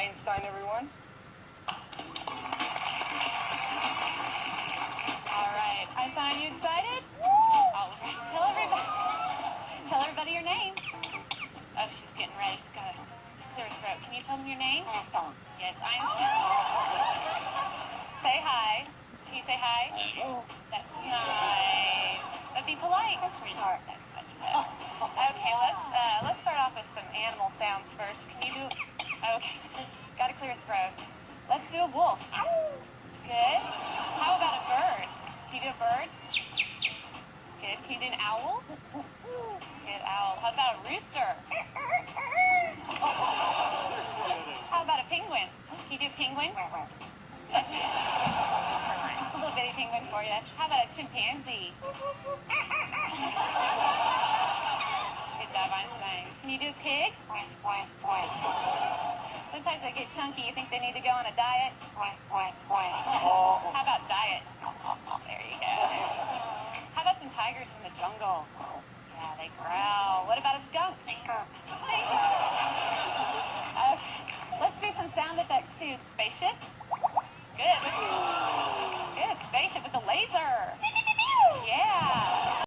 Einstein, everyone. All right. Einstein, are you excited? All right. Tell everybody your name. Oh, she's getting ready. She's got to clear her throat. Can you tell them your name? Einstein. Yes, Einstein. Say hi. Can you say hi? That's nice. But be polite. That's sweetheart. That's much better. Okay, let's start off with some animal sounds first. Can you do? Okay, got to clear your throat. Let's do a wolf. Good. How about a bird? Can you do a bird? Good. Can you do an owl? Good, owl. How about a rooster? How about a penguin? Can you do a penguin? A little bitty penguin for you. How about a chimpanzee? Good job, Einstein. Can you do a pig? Sometimes they get chunky. You think they need to go on a diet? How about diet? There you go. How about some tigers from the jungle? Yeah, they growl. What about a skunk? Stinker. Okay. Let's do some sound effects too. Spaceship.